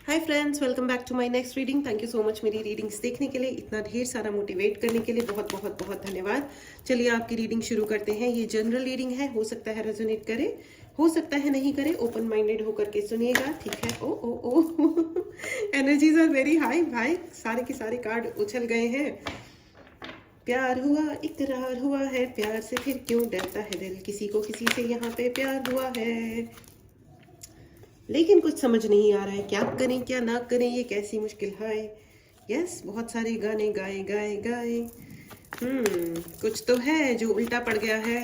Hi friends, welcome back to my next reading. Thank you so much मेरी readings देखने के लिए, इतना ढेर सारा मोटिवेट करने के लिए बहुत बहुत बहुत धन्यवाद। चलिए आपकी रीडिंग शुरू करते हैं। ये जनरल रीडिंग है, हो सकता है रेजोनेट करे, हो सकता है नहीं करे। ओपन माइंडेड होकर के सुनिएगा, ठीक है। ओ ओ ओ एनर्जीज आर वेरी हाई भाई, सारे के सारे कार्ड उछल गए हैं। प्यार हुआ, इकरार हुआ है, प्यार से फिर क्यों डरता है दिल, किसी को किसी से यहाँ पे प्यार हुआ है, लेकिन कुछ समझ नहीं आ रहा है, क्या करें क्या ना करें, ये कैसी मुश्किल है। यस, बहुत सारे गाने गाए गाए गाए। कुछ तो है जो उल्टा पड़ गया है,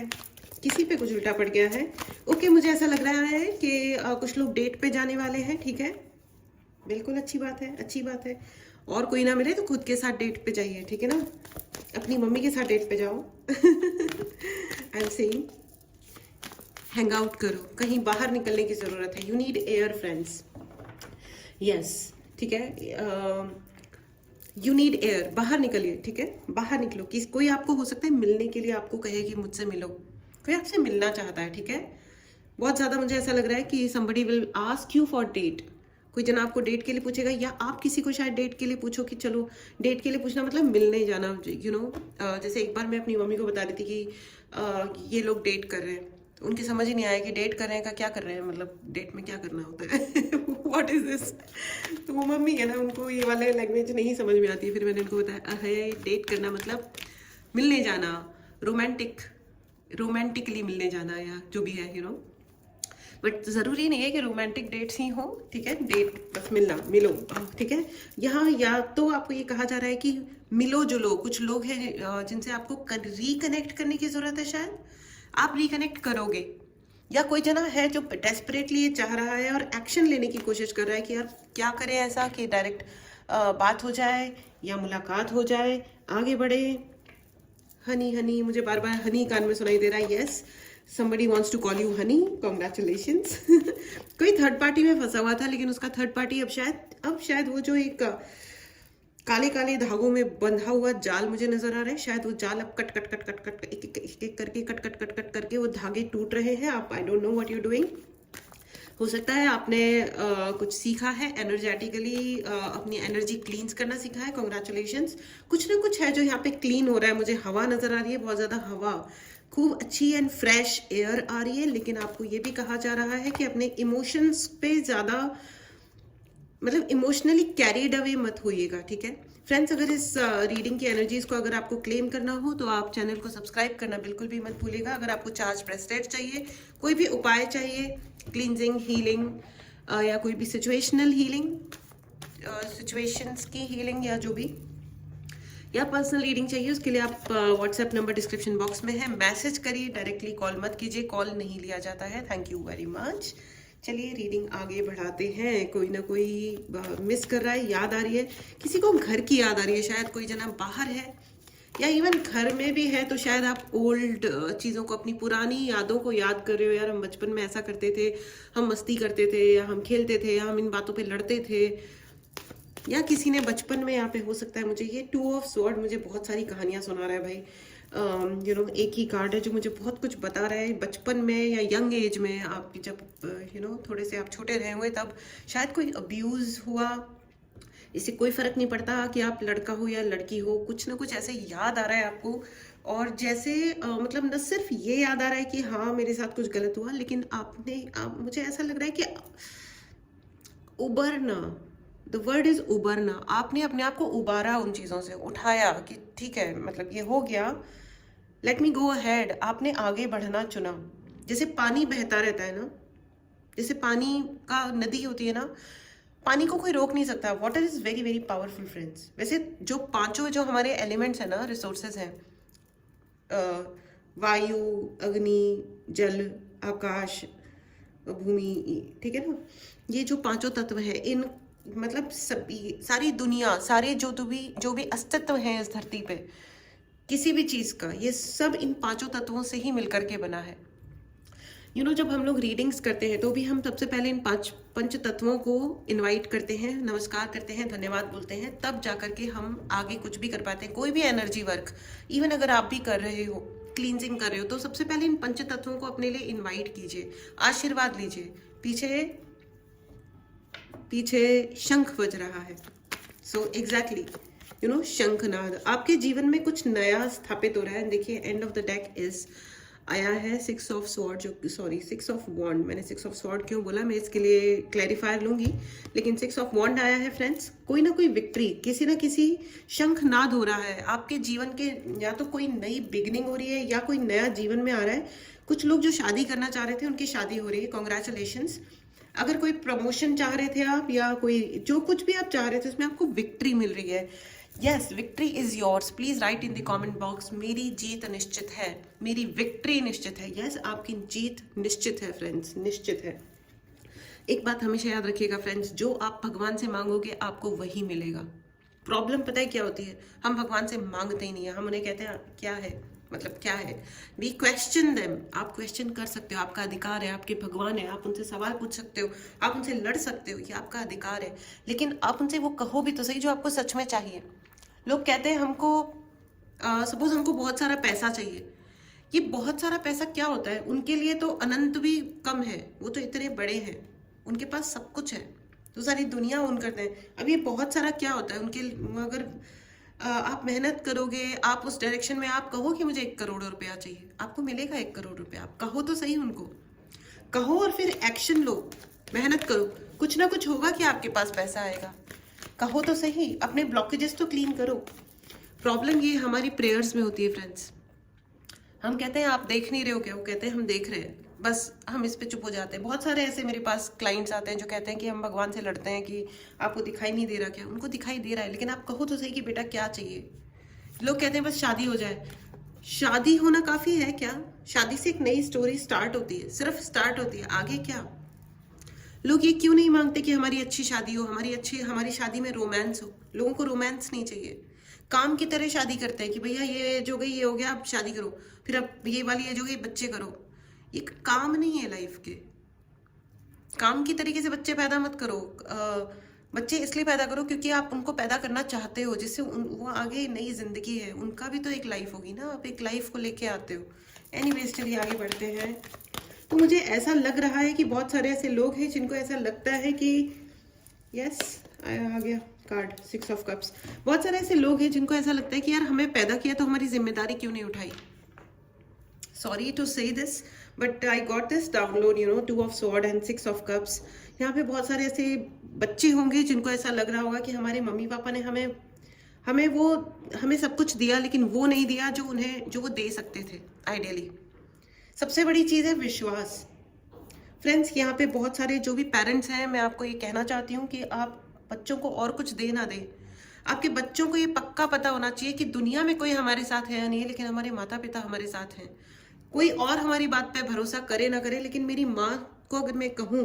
किसी पे कुछ उल्टा पड़ गया है। ओके, मुझे ऐसा लग रहा है कि कुछ लोग डेट पे जाने वाले हैं, ठीक है। बिल्कुल अच्छी बात है, अच्छी बात है। और कोई ना मिले तो खुद के साथ डेट पे जाइए, ठीक है ना। अपनी मम्मी के साथ डेट पे जाओ। I am saying hang out करो, कहीं बाहर निकलने की ज़रूरत है। You need air friends. Yes, ठीक है। यू नीड एयर, बाहर निकलिए, ठीक है। बाहर निकलो। कोई आपको हो सकता है मिलने के लिए आपको कहे कि मुझसे मिलो, कोई आपसे मिलना चाहता है, ठीक है। बहुत ज़्यादा मुझे ऐसा लग रहा है कि somebody will ask you for date। कोई जना आपको डेट के लिए पूछेगा, या आप किसी को शायद डेट के लिए पूछो कि चलो। डेट के लिए पूछना मतलब मिलने जाना, यू नो। जैसे एक बार मैं अपनी मम्मी को बता रही थी कि ये लोग डेट कर रहे हैं, तो उनकी समझ ही नहीं आया कि डेट कर रहे हैं का क्या कर रहे हैं, मतलब डेट में क्या करना होता है। What is this. तो वो मम्मी है ना, उनको ये वाला लैंग्वेज नहीं समझ में आती है। फिर मैंने उनको बताया, अरे डेट करना मतलब मिलने जाना, रोमांटिकली मिलने जाना, या जो भी है, यू नो। बट ज़रूरी नहीं है कि रोमांटिक डेट्स ही हो, ठीक है। डेट बस मिलना, मिलो, ठीक है। यहाँ या तो आपको ये कहा जा रहा है कि मिलो जुलो। कुछ लोग हैं जिनसे आपको रिकनेक्ट करने की ज़रूरत है, शायद आप रिकनेक्ट करोगे। या कोई जना है जो डेस्परेटली ये चाह रहा है और एक्शन लेने की कोशिश कर रहा है कि यार क्या करें ऐसा कि डायरेक्ट बात हो जाए या मुलाकात हो जाए, आगे बढ़े। हनी हनी, मुझे बार बार हनी कान में सुनाई दे रहा है। Yes, somebody wants to call you honey, congratulations। कोई थर्ड पार्टी में फंसा हुआ था, लेकिन उसका थर्ड पार्टी अब शायद वो जो एक काले काले धागों में बंधा हुआ जाल मुझे नजर आ रहा है, शायद वो जाल अब cut cut cut cut cut एक करके कट कट कट कट करके वो धागे टूट रहे हैं। आप, आई don't know what you doing. हो सकता है आपने कुछ सीखा है एनर्जेटिकली, अपनी एनर्जी क्लींस करना सीखा है। कॉन्ग्रेचुलेशंस। कुछ ना कुछ है जो यहाँ पे क्लीन हो रहा है। मुझे हवा नजर आ रही है, बहुत ज़्यादा हवा, खूब अच्छी एंड फ्रेश एयर आ रही है। लेकिन आपको ये भी कहा जा रहा है कि अपने इमोशंस पे ज़्यादा, मतलब इमोशनली कैरीड अवे मत होइएगा, ठीक है फ्रेंड्स। अगर इस रीडिंग की एनर्जीज को अगर आपको क्लेम करना हो तो आप चैनल को सब्सक्राइब करना बिल्कुल भी मत भूलिएगा। अगर आपको चार्ज ब्रेसलेट चाहिए, कोई भी उपाय चाहिए, क्लींजिंग, हीलिंग, या कोई भी सिचुएशनल हीलिंग, सिचुएशंस की हीलिंग, या जो भी, या पर्सनल रीडिंग चाहिए, उसके लिए आप व्हाट्सएप नंबर डिस्क्रिप्शन बॉक्स में है, मैसेज करिए, डायरेक्टली कॉल मत कीजिए, कॉल नहीं लिया जाता है। Thank you very much. चलिए रीडिंग आगे बढ़ाते हैं। कोई ना कोई मिस कर रहा है, याद आ रही है, किसी को घर की याद आ रही है, शायद कोई जना बाहर है, या इवन घर में भी है तो शायद आप ओल्ड चीज़ों को, अपनी पुरानी यादों को याद कर रहे हो। यार हम बचपन में ऐसा करते थे, हम मस्ती करते थे, या हम खेलते थे, या हम इन बातों पे लड़ते थे, या किसी ने बचपन में, यहाँ पे हो सकता है। मुझे ये 2 ऑफ स्वॉर्ड मुझे बहुत सारी कहानियां सुना रहा है भाई। यू नो, एक ही कार्ड है जो मुझे बहुत कुछ बता रहा है। बचपन में या यंग एज में, आप जब यू नो थोड़े से आप छोटे रहे हुए, तब शायद कोई अब्यूज़ हुआ। इससे कोई फर्क नहीं पड़ता कि आप लड़का हो या लड़की हो, कुछ ना कुछ ऐसे याद आ रहा है आपको। और जैसे मतलब न सिर्फ ये याद आ रहा है कि हाँ मेरे साथ कुछ गलत हुआ, लेकिन मुझे ऐसा लग रहा है कि उबरना, द वर्ड इज उबरना। आपने अपने आप को उबारा, उन चीज़ों से उठाया कि ठीक है, मतलब ये हो गया, लेट मी गो अहेड। आपने आगे बढ़ना चुना। जैसे पानी बहता रहता है ना, जैसे पानी का नदी होती है ना, पानी को कोई रोक नहीं सकता। Water is very very powerful friends. वैसे जो पांचों जो हमारे एलिमेंट्स हैं ना, रिसोर्सेज हैं, वायु, अग्नि, जल, आकाश, भूमि, ठीक है ना, ये जो पांचों तत्व हैं, इन मतलब सभी, सारी दुनिया, सारे जो भी अस्तित्व हैं इस धरती पे, किसी भी चीज का, ये सब इन पांचों तत्वों से ही मिलकर के बना है। यू नो, जब हम लोग रीडिंग्स करते हैं तो भी हम सबसे पहले इन पंच तत्वों को इनवाइट करते हैं, नमस्कार करते हैं, धन्यवाद बोलते हैं, तब जाकर के हम आगे कुछ भी कर पाते हैं। कोई भी एनर्जी वर्क, इवन अगर आप भी कर रहे हो, क्लींजिंग कर रहे हो, तो सबसे पहले इन पंच तत्वों को अपने लिए इनवाइट कीजिए, आशीर्वाद लीजिए। पीछे पीछे शंख बज रहा है। सो एग्जैक्टली शंखनाद, आपके जीवन में कुछ नया स्थापित हो रहा है। देखिए end of the deck is आया है 6 ऑफ स्वॉर्ड, जो सॉरी 6 ऑफ वॉन्ड, मैंने 6 ऑफ स्वॉर्ड क्यों बोला मैं इसके लिए क्लैरिफायर लूंगी, लेकिन 6 ऑफ वॉन्ड आया है फ्रेंड्स। कोई ना कोई विक्ट्री, किसी ना किसी शंखनाद हो रहा है आपके जीवन के, या तो कोई नई बिगनिंग हो रही है या कोई नया जीवन में आ रहा है। कुछ लोग जो शादी करना चाह रहे थे उनकी शादी हो रही है, कॉन्ग्रेचुलेशंस। अगर कोई प्रमोशन चाह रहे थे आप, या कोई जो कुछ भी आप चाह रहे थे उसमें आपको विक्ट्री मिल रही है। Yes, victory is yours. Please right in the comment box, मेरी जीत निश्चित है, मेरी विक्ट्री निश्चित है। यस, आपकी जीत निश्चित है फ्रेंड्स, निश्चित है। एक बात हमेशा याद रखिएगा फ्रेंड्स, जो आप भगवान से मांगोगे आपको वही मिलेगा। प्रॉब्लम पता है क्या होती है, हम भगवान से मांगते ही नहीं है, हम उन्हें कहते हैं क्या है, मतलब क्या है। We question them. आप क्वेश्चन कर सकते हो, आपका अधिकार है, आपके भगवान है, आप उनसे सवाल पूछ सकते हो, आप उनसे लड़ सकते हो, ये आपका अधिकार है। लेकिन आप उनसे वो कहो भी तो सही जो आपको सच में चाहिए। लोग कहते हैं हमको सपोज हमको बहुत सारा पैसा चाहिए। ये बहुत सारा पैसा क्या होता है, उनके लिए तो अनंत भी कम है, वो तो इतने बड़े हैं, उनके पास सब कुछ है, तो सारी दुनिया ओन करते हैं। अब ये बहुत सारा क्या होता है उनके, अगर आप मेहनत करोगे, आप उस डायरेक्शन में, आप कहो कि मुझे 1 करोड़ रुपया चाहिए, आपको मिलेगा 1 करोड़ रुपया। आप कहो तो सही, उनको कहो और फिर एक्शन लो, मेहनत करो, कुछ ना कुछ होगा कि आपके पास पैसा आएगा। कहो तो सही, अपने ब्लॉकेजेस तो क्लीन करो। प्रॉब्लम ये हमारी प्रेयर्स में होती है फ्रेंड्स। हम कहते हैं आप देख नहीं रहे हो क्या, वो कहते हैं हम देख रहे हैं, बस हम इस पे चुप हो जाते हैं। बहुत सारे ऐसे मेरे पास क्लाइंट्स आते हैं जो कहते हैं कि हम भगवान से लड़ते हैं कि आपको दिखाई नहीं दे रहा क्या, उनको दिखाई दे रहा है, लेकिन आप कहो तो सही कि बेटा क्या चाहिए। लोग कहते हैं बस शादी हो जाए। शादी होना काफी है क्या? शादी से एक नई स्टोरी स्टार्ट होती है, सिर्फ स्टार्ट होती है, आगे क्या? लोग ये क्यों नहीं मांगते कि हमारी अच्छी शादी हो, हमारी शादी में रोमांस हो। लोगों को रोमांस नहीं चाहिए, काम की तरह शादी करते हैं कि भैया ये जो गई ये हो गया, अब शादी करो, फिर अब ये वाली एज हो गई, बच्चे करो। ये काम नहीं है लाइफ के। काम की तरीके से बच्चे पैदा मत करो। बच्चे इसलिए पैदा करो क्योंकि आप उनको पैदा करना चाहते हो, जिससे वो आगे नई जिंदगी है, उनका भी तो एक लाइफ होगी ना, आप एक लाइफ को लेके आते हो। एनीवेज चलिए आगे बढ़ते हैं। तो मुझे ऐसा लग रहा है कि बहुत सारे ऐसे लोग हैं जिनको ऐसा लगता है कि यस, आ गया कार्ड 6 ऑफ कप्स। बहुत सारे ऐसे लोग हैं जिनको ऐसा लगता है कि यार हमें पैदा किया तो हमारी जिम्मेदारी क्यों नहीं उठाई। सॉरी टू से this but I got this download, 2 of sword and 6 of cups. यहाँ पे बहुत सारे ऐसे बच्चे होंगे जिनको ऐसा लग रहा होगा कि हमारे मम्मी पापा ने हमें सब कुछ दिया, लेकिन वो नहीं दिया जो वो दे सकते थे आइडियली। सबसे बड़ी चीज़ है विश्वास। फ्रेंड्स, यहाँ पे बहुत सारे जो भी पेरेंट्स हैं, मैं आपको ये कहना चाहती हूँ कि आप बच्चों को और कुछ दे ना दें। आपके बच्चों को ये पक्का पता होना चाहिए कि दुनिया में कोई हमारे साथ है या नहीं, लेकिन हमारे माता पिता हमारे साथ हैं। कोई और हमारी बात पे भरोसा करे ना करे, लेकिन मेरी माँ को अगर मैं कहूँ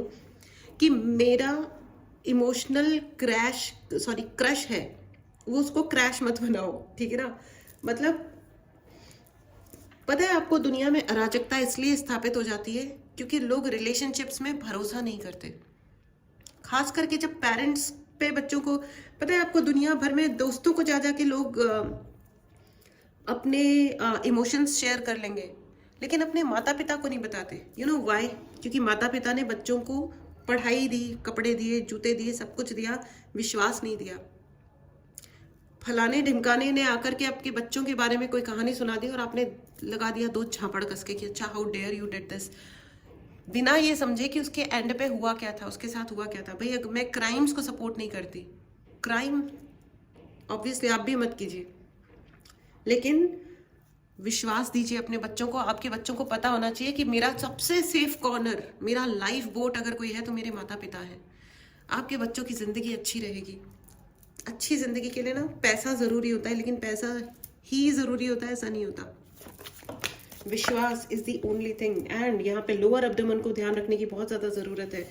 कि मेरा इमोशनल क्रश है, वो उसको क्रैश मत बनाओ, ठीक है ना। मतलब पता है आपको, दुनिया में अराजकता इसलिए स्थापित हो जाती है क्योंकि लोग रिलेशनशिप्स में भरोसा नहीं करते। खास करके जब पेरेंट्स पे बच्चों को, पता है आपको, दुनिया भर में दोस्तों को जा के लोग अपने इमोशंस शेयर कर लेंगे, लेकिन अपने माता पिता को नहीं बताते। You know why? क्योंकि माता पिता ने बच्चों को पढ़ाई दी, कपड़े दिए, जूते दिए, सब कुछ दिया, विश्वास नहीं दिया। फलाने ढिमकाने ने आकर के आपके बच्चों के बारे में कोई कहानी सुना दी और आपने लगा दिया 2 झापड़ कस के कि अच्छा how dare you did this, बिना ये समझे कि उसके एंड पे हुआ क्या था, उसके साथ हुआ क्या था। भाई मैं क्राइम्स को सपोर्ट नहीं करती, क्राइम ऑब्वियसली आप भी मत कीजिए, लेकिन विश्वास दीजिए अपने बच्चों को। आपके बच्चों को पता होना चाहिए कि मेरा सबसे सेफ कॉर्नर, मेरा लाइफ बोट अगर कोई है तो मेरे माता पिता हैं। आपके बच्चों की ज़िंदगी अच्छी रहेगी। अच्छी ज़िंदगी के लिए ना पैसा ज़रूरी होता है, लेकिन पैसा ही ज़रूरी होता है ऐसा नहीं होता। विश्वास is the only thing. And यहाँ पे लोअर एब्डोमेन को ध्यान रखने की बहुत ज़्यादा ज़रूरत है।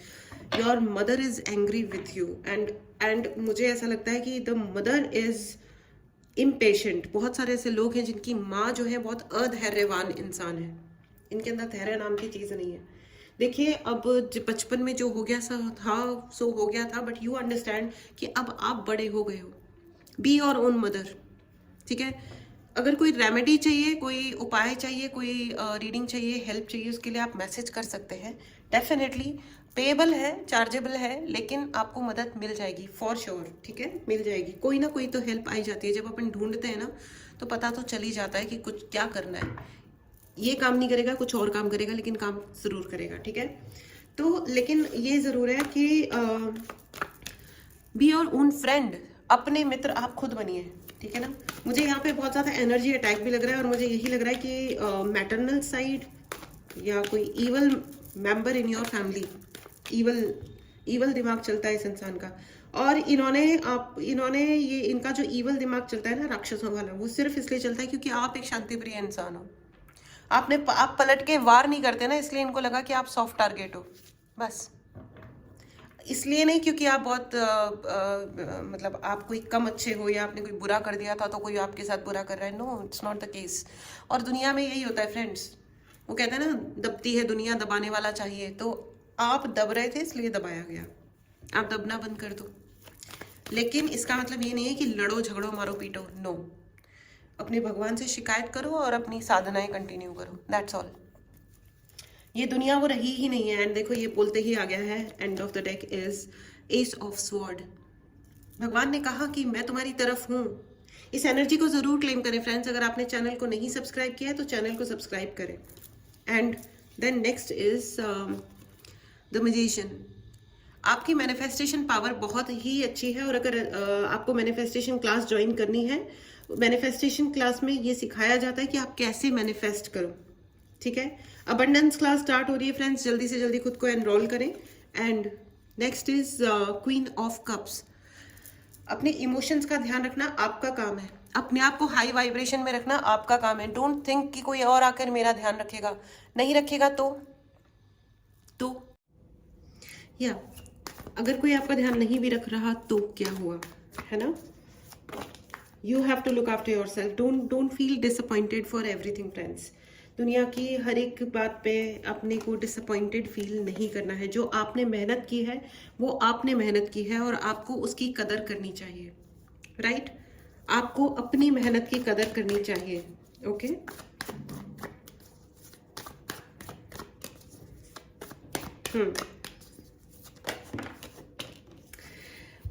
Your mother is angry with you and मुझे ऐसा लगता है कि द मदर इज़ इम्पेशेंट। बहुत सारे ऐसे लोग हैं जिनकी माँ जो है बहुत अधैर्यवान इंसान है, इनके अंदर धैर्य नाम की चीज़ नहीं है। देखिए अब बचपन में जो हो गया सो हो गया था, बट यू अंडरस्टैंड कि अब आप बड़े हो गए हो। बी योर ओन मदर, ठीक है। अगर कोई रेमेडी चाहिए, कोई उपाय चाहिए, कोई रीडिंग चाहिए, हेल्प चाहिए, उसके लिए आप मैसेज कर सकते हैं। डेफिनेटली पेएबल है, चार्जेबल है, लेकिन आपको मदद मिल जाएगी फॉर श्योर, ठीक है, मिल जाएगी। कोई ना कोई तो हेल्प आई जाती है। जब अपन ढूंढते हैं ना तो पता तो चल ही जाता है कि कुछ क्या करना है। ये काम नहीं करेगा, कुछ और काम करेगा, लेकिन काम ज़रूर करेगा, ठीक है। तो लेकिन ये ज़रूर है कि बी योर ओन फ्रेंड, अपने मित्र आप खुद बनिए, ठीक है ना। मुझे यहाँ पे बहुत ज़्यादा एनर्जी अटैक भी लग रहा है, और मुझे यही लग रहा है कि मैटरनल साइड या कोई evil member in your family, evil दिमाग चलता है इस इंसान का। और इन्होंने ये इनका जो ईवल दिमाग चलता है ना राक्षसों वाला, वो सिर्फ इसलिए चलता है क्योंकि आप एक शांतिप्रिय इंसान हो। आप पलट के वार नहीं करते ना, इसलिए इनको लगा कि आप सॉफ्ट टारगेट हो, बस इसलिए नहीं क्योंकि आप बहुत मतलब आप कोई कम अच्छे हो या आपने कोई बुरा कर दिया था तो कोई आपके साथ बुरा कर रहा है। No, it's not the case. और दुनिया में यही होता है फ्रेंड्स, वो कहते हैं ना दबती है दुनिया, दबाने वाला चाहिए। तो आप दब रहे थे इसलिए दबाया गया, आप दबना बंद कर दो। लेकिन इसका मतलब ये नहीं है कि लड़ो झगड़ो मारो पीटो, नो। अपने भगवान से शिकायत करो और अपनी साधनाएं कंटिन्यू करो, दैट्स ऑल। ये दुनिया वो रही ही नहीं है। एंड देखो ये बोलते ही आ गया है, end of the deck is S of sword. भगवान ने कहा कि मैं तुम्हारी तरफ हूँ। इस एनर्जी को जरूर क्लेम करें फ्रेंड्स। अगर आपने चैनल को नहीं सब्सक्राइब किया है तो चैनल को सब्सक्राइब करें। And then next is the magician. आपकी मैनिफेस्टेशन पावर बहुत ही अच्छी है, और अगर आपको मैनिफेस्टेशन क्लास ज्वाइन करनी है, मैनिफेस्टेशन क्लास में ये सिखाया जाता है कि आप कैसे मैनिफेस्ट करो, ठीक है। अबंडेंस क्लास स्टार्ट हो रही है फ्रेंड्स, जल्दी से जल्दी खुद को एनरोल करें। And next is queen of cups. अपने इमोशंस का ध्यान रखना आपका काम है, अपने आप को हाई वाइब्रेशन में रखना आपका काम है। डोंट थिंक कि कोई और आकर मेरा ध्यान रखेगा, नहीं रखेगा तो या अगर कोई आपका ध्यान नहीं भी रख रहा तो क्या हुआ, है ना। You have to look after yourself. Don't feel disappointed for everything friends. दुनिया की हर एक बात पे अपने को डिसअपॉइंटेड फील नहीं करना है। जो आपने मेहनत की है वो आपने मेहनत की है, और आपको उसकी कदर करनी चाहिए, राइट। आपको अपनी मेहनत की कदर करनी चाहिए, okay.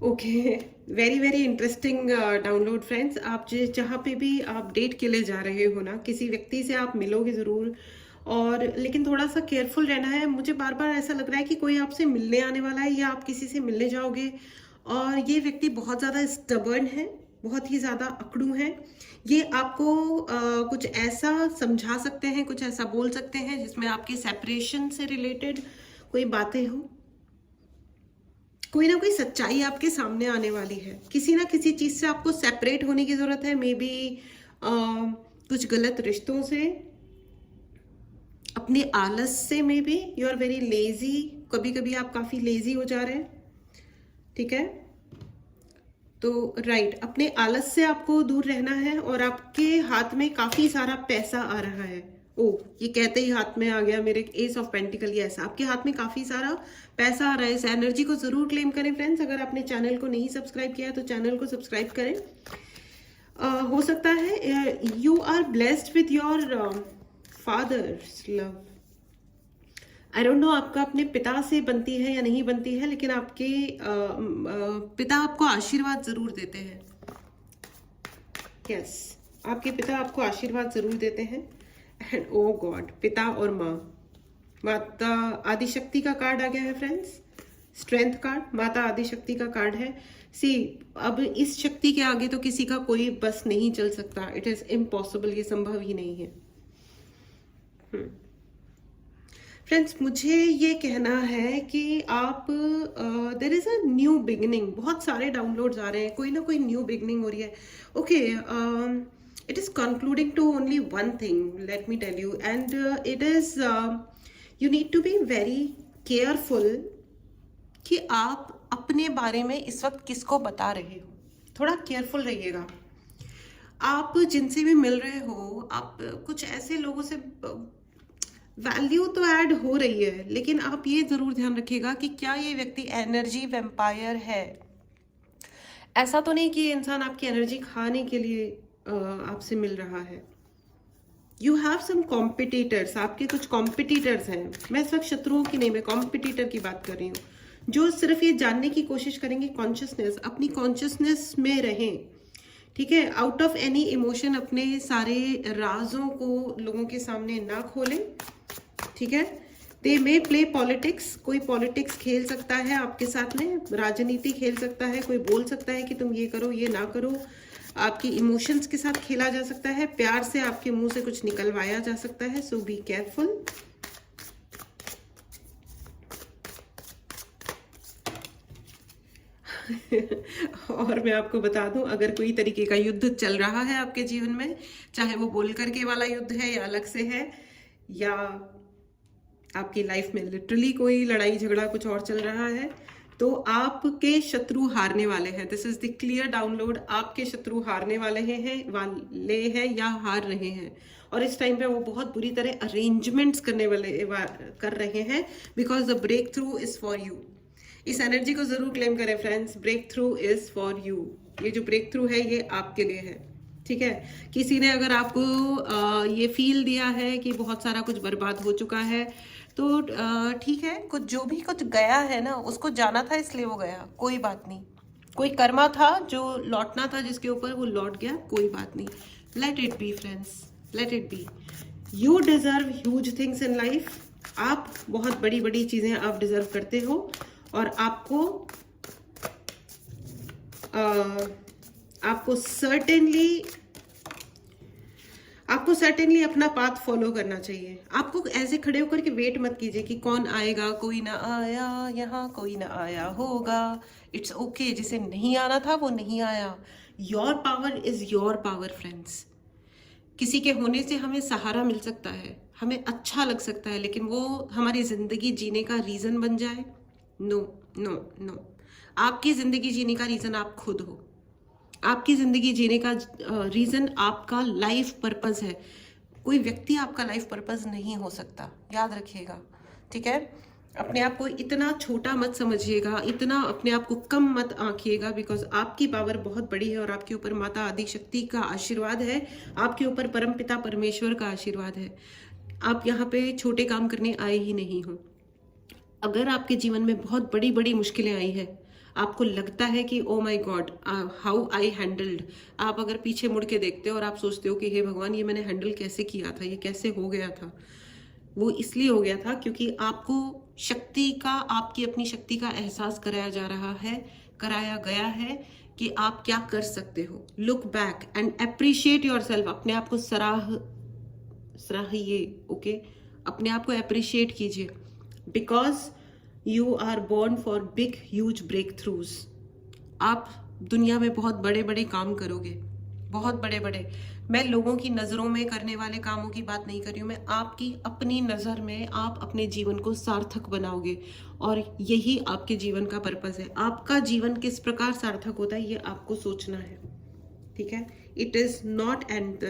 Okay, very very interesting download friends. आप जहाँ पे भी आप डेट के लिए जा रहे हो ना, किसी व्यक्ति से आप मिलोगे ज़रूर, और लेकिन थोड़ा सा केयरफुल रहना है। मुझे बार बार ऐसा लग रहा है कि कोई आपसे मिलने आने वाला है या आप किसी से मिलने जाओगे, और ये व्यक्ति बहुत ज़्यादा स्टबर्न है, बहुत ही ज़्यादा अकड़ू है। ये आपको कुछ ऐसा समझा सकते हैं, कुछ ऐसा बोल सकते हैं जिसमें आपके सेपरेशन से रिलेटेड कोई बातें हो, कोई ना कोई सच्चाई आपके सामने आने वाली है। किसी ना किसी चीज से आपको सेपरेट होने की जरूरत है, मे बी कुछ गलत रिश्तों से, अपने आलस से, maybe you are very lazy. कभी कभी आप काफी लेजी हो जा रहे हैं, ठीक है। तो राइट, अपने आलस से आपको दूर रहना है, और आपके हाथ में काफी सारा पैसा आ रहा है। ओ, ये कहते ही हाथ में आ गया मेरे एस ऑफ पेंटिकल। यस, आपके हाथ में काफी सारा पैसा आ रहा है। इस एनर्जी को जरूर क्लेम करें फ्रेंड्स। अगर आपने चैनल को नहीं सब्सक्राइब किया है तो चैनल को सब्सक्राइब करें। हो सकता है you are blessed with your father's love. I don't know आपका अपने पिता से बनती है या नहीं बनती है, लेकिन आपके पिता आपको आशीर्वाद जरूर देते हैं। यस, आपके पिता आपको आशीर्वाद जरूर देते हैं। एंड ओ गॉड, पिता और माँ, माता आदिशक्ति का कार्ड आ गया है फ्रेंड्स, स्ट्रेंथ कार्ड, माता आदिशक्ति का कार्ड है। सी, अब इस शक्ति के आगे तो किसी का कोई बस नहीं चल सकता। इट इज इम्पॉसिबल, ये संभव ही नहीं है फ्रेंड्स। मुझे ये कहना है कि आप there is a new beginning. बहुत सारे डाउनलोड्स आ रहे हैं, कोई ना कोई न्यू बिगिनिंग हो रही है, okay. it is concluding to only one thing, let me tell you, and it is you need to be very careful कि आप अपने बारे में इस वक्त किसको बता रहे हो। थोड़ा केयरफुल रहिएगा। आप जिनसे भी मिल रहे हो, आप कुछ ऐसे लोगों से वैल्यू तो ऐड हो रही है, लेकिन आप ये जरूर ध्यान रखिएगा कि क्या ये व्यक्ति एनर्जी वेम्पायर है। ऐसा तो नहीं कि ये इंसान आपकी एनर्जी खाने के लिए आपसे मिल रहा है। यू हैव सम कॉम्पिटिटर्स, आपके कुछ कॉम्पिटिटर्स हैं। मैं इस वक्त शत्रुओं की नहीं, मैं कॉम्पिटिटर की बात कर रही हूँ, जो सिर्फ ये जानने की कोशिश करेंगे, कॉन्शियसनेस, अपनी कॉन्शियसनेस में रहें, ठीक है। आउट ऑफ एनी इमोशन अपने सारे राजों को लोगों के सामने ना खोलें, ठीक है। दे मे प्ले पॉलिटिक्स, कोई पॉलिटिक्स खेल सकता है आपके साथ में, राजनीति खेल सकता है, कोई बोल सकता है कि तुम ये करो ये ना करो, आपकी इमोशंस के साथ खेला जा सकता है, प्यार से आपके मुंह से कुछ निकलवाया जा सकता है, सो बी केयरफुल। और मैं आपको बता दूं, अगर कोई तरीके का युद्ध चल रहा है आपके जीवन में, चाहे वो बोल करके वाला युद्ध है या अलग से है, या आपकी लाइफ में लिटरली कोई लड़ाई झगड़ा कुछ और चल रहा है, तो आपके शत्रु हारने वाले हैं। This is the clear download, आपके शत्रु हारने वाले हैं या हार रहे हैं, और इस टाइम पे वो बहुत बुरी तरह अरेंजमेंट्स कर रहे हैं, because the breakthrough is for you. इस एनर्जी को जरूर क्लेम करें friends, breakthrough is for you. ये जो ब्रेक थ्रू है ये आपके लिए है, ठीक है। किसी ने अगर आपको ये फील दिया है कि बहुत सारा कुछ बर्बाद हो चुका है, तो ठीक है, कुछ जो भी कुछ गया है ना, उसको जाना था इसलिए वो गया, कोई बात नहीं। कोई कर्मा था जो लौटना था जिसके ऊपर, वो लौट गया, कोई बात नहीं। Let it be friends, let it be. You deserve huge things in life. आप बहुत बड़ी बड़ी चीजें आप डिजर्व करते हो, और आपको सर्टेनली अपना पाथ फॉलो करना चाहिए। आपको ऐसे खड़े होकर के वेट मत कीजिए कि कौन आएगा, कोई ना आया, यहाँ कोई ना आया होगा, इट्स ओके, जिसे नहीं आना था वो नहीं आया। Your power is your power friends. किसी के होने से हमें सहारा मिल सकता है, हमें अच्छा लग सकता है, लेकिन वो हमारी जिंदगी जीने का रीजन बन जाए, नो नो नो। आपकी जिंदगी जीने का रीजन आप खुद हो। आपकी जिंदगी जीने का रीजन आपका लाइफ पर्पस है। कोई व्यक्ति आपका लाइफ पर्पस नहीं हो सकता, याद रखिएगा, ठीक है। अपने आप को इतना छोटा मत समझिएगा, इतना अपने आप को कम मत आंकिएगा, बिकॉज आपकी पावर बहुत बड़ी है, और आपके ऊपर माता आदि शक्ति का आशीर्वाद है, आपके ऊपर परमपिता परमेश्वर का आशीर्वाद है। आप यहाँ पे छोटे काम करने आए ही नहीं हो। अगर आपके जीवन में बहुत बड़ी बड़ी मुश्किलें आई है, आपको लगता है कि oh my God how I handled, आप अगर पीछे मुड़ के देखते हो और आप सोचते हो कि हे भगवान, ये मैंने हैंडल कैसे किया था, ये कैसे हो गया था, वो इसलिए हो गया था क्योंकि आपको शक्ति का, आपकी अपनी शक्ति का एहसास कराया गया है कि आप क्या कर सकते हो। Look back and appreciate yourself. अपने आप को सराहिए, ओके। अपने आप को अप्रिशिएट कीजिए, because you are born for big huge breakthroughs. आप दुनिया में बहुत बड़े बड़े काम करोगे, बहुत बड़े बड़े। मैं लोगों की नज़रों में करने वाले कामों की बात नहीं कर रही हूँ, मैं आपकी अपनी नज़र में आप अपने जीवन को सार्थक बनाओगे, और यही आपके जीवन का पर्पस है। आपका जीवन किस प्रकार सार्थक होता है ये आपको सोचना है, ठीक है। It is not and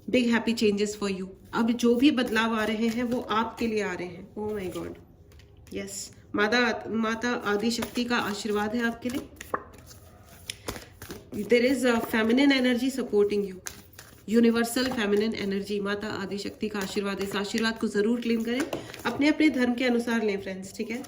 big happy changes for you. अब जो भी बदलाव आ रहे हैं वो आपके लिए आ रहे हैं। Oh my God, yes. Mata Adi Shakti का आशीर्वाद है आपके लिए। There is a feminine energy supporting you, universal feminine energy, Mata Adi Shakti का आशीर्वाद है। इस आशीर्वाद को जरूर क्लेम करें, अपने अपने धर्म के अनुसार लें फ्रेंड्स, ठीक है।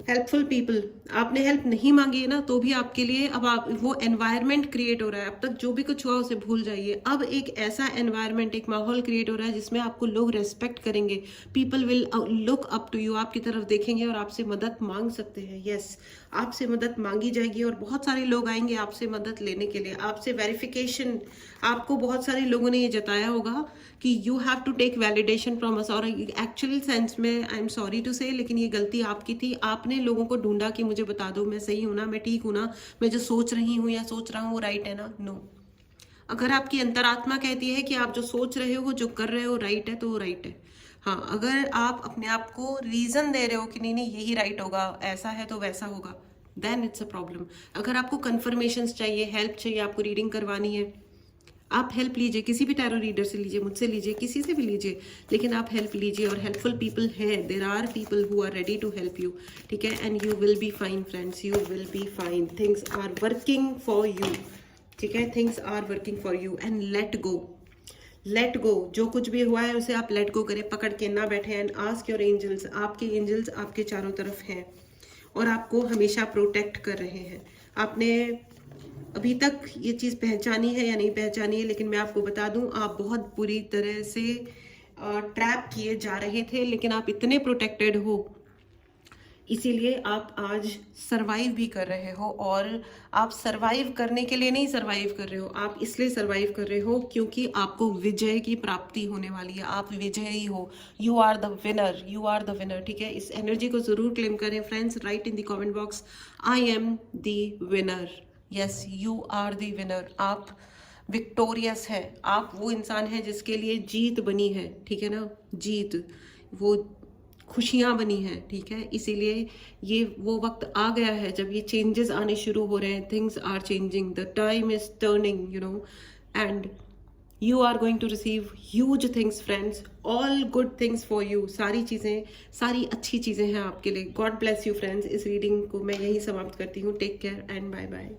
हेल्पफुल पीपल, आपने हेल्प नहीं मांगी है ना, तो भी आपके लिए अब आप वो एनवायरनमेंट क्रिएट हो रहा है। अब तक जो भी कुछ हुआ उसे भूल जाइए। अब एक ऐसा एनवायरनमेंट, एक माहौल क्रिएट हो रहा है जिसमें आपको लोग रेस्पेक्ट करेंगे। People will look up to you, आपकी तरफ देखेंगे और आपसे मदद मांग सकते हैं। यस, आपसे मदद मांगी जाएगी, और बहुत सारे लोग आएंगे आपसे मदद लेने के लिए, आपसे वेरिफिकेशन। आपको बहुत सारे लोगों ने ये जताया होगा कि you have to take validation from us, और एक्चुअल सेंस में आई एम सॉरी टू से, लेकिन ये गलती आपकी थी। आपने लोगों को ढूंढा कि मुझे बता दो मैं सही हूं ना, मैं ठीक हूं ना, मैं जो सोच रही हूं या सोच रहा हूं वो राइट है ना। नो, अगर आपकी अंतरात्मा कहती है कि आप जो सोच रहे हो, जो कर रहे हो राइट है, तो वो राइट है। हाँ, अगर आप अपने आप को रीजन दे रहे हो कि नहीं नहीं यही राइट होगा, ऐसा है तो वैसा होगा, देन इट्स अ प्रॉब्लम। अगर आपको कंफर्मेशंस चाहिए, हेल्प चाहिए, आपको रीडिंग करवानी है, आप हेल्प लीजिए, किसी भी टैरो रीडर से लीजिए, मुझसे लीजिए, किसी से भी लीजिए, लेकिन आप हेल्प लीजिए। और हेल्पफुल पीपल है, there are people who are ready to help you, ठीक है। And you will be fine friends, you will be fine. Things are working for you, ठीक है। Things are working for you, and let go. Let go, जो कुछ भी हुआ है उसे आप लेट गो करें, पकड़ के ना बैठे। एंड आस्क योर एंजल्स, आपके एंजल्स आपके चारों तरफ हैं और आपको हमेशा प्रोटेक्ट कर रहे हैं। आपने अभी तक ये चीज़ पहचानी है या नहीं पहचानी है, लेकिन मैं आपको बता दूं, आप बहुत बुरी तरह से ट्रैप किए जा रहे थे, लेकिन आप इतने प्रोटेक्टेड हो, इसीलिए आप आज सरवाइव भी कर रहे हो। और आप सरवाइव करने के लिए नहीं सरवाइव कर रहे हो, आप इसलिए सरवाइव कर रहे हो क्योंकि आपको विजय की प्राप्ति होने वाली है। आप विजयी हो, you are the winner, you are the winner, ठीक है। इस एनर्जी को जरूर क्लेम करें friends. Right in the comment box, I am the winner. Yes, you are the winner. आप विक्टोरियस है, आप वो इंसान है जिसके लिए जीत बनी है, ठीक है ना। जीत, वो खुशियाँ बनी हैं, ठीक है। इसीलिए ये वो वक्त आ गया है जब ये चेंजेस आने शुरू हो रहे हैं। Things are changing, the time is turning, you know, and you are going to receive huge things friends, all good things for you. सारी चीज़ें, सारी अच्छी चीज़ें हैं आपके लिए। God bless you friends. इस रीडिंग को मैं यही समाप्त करती हूँ। Take care and bye bye.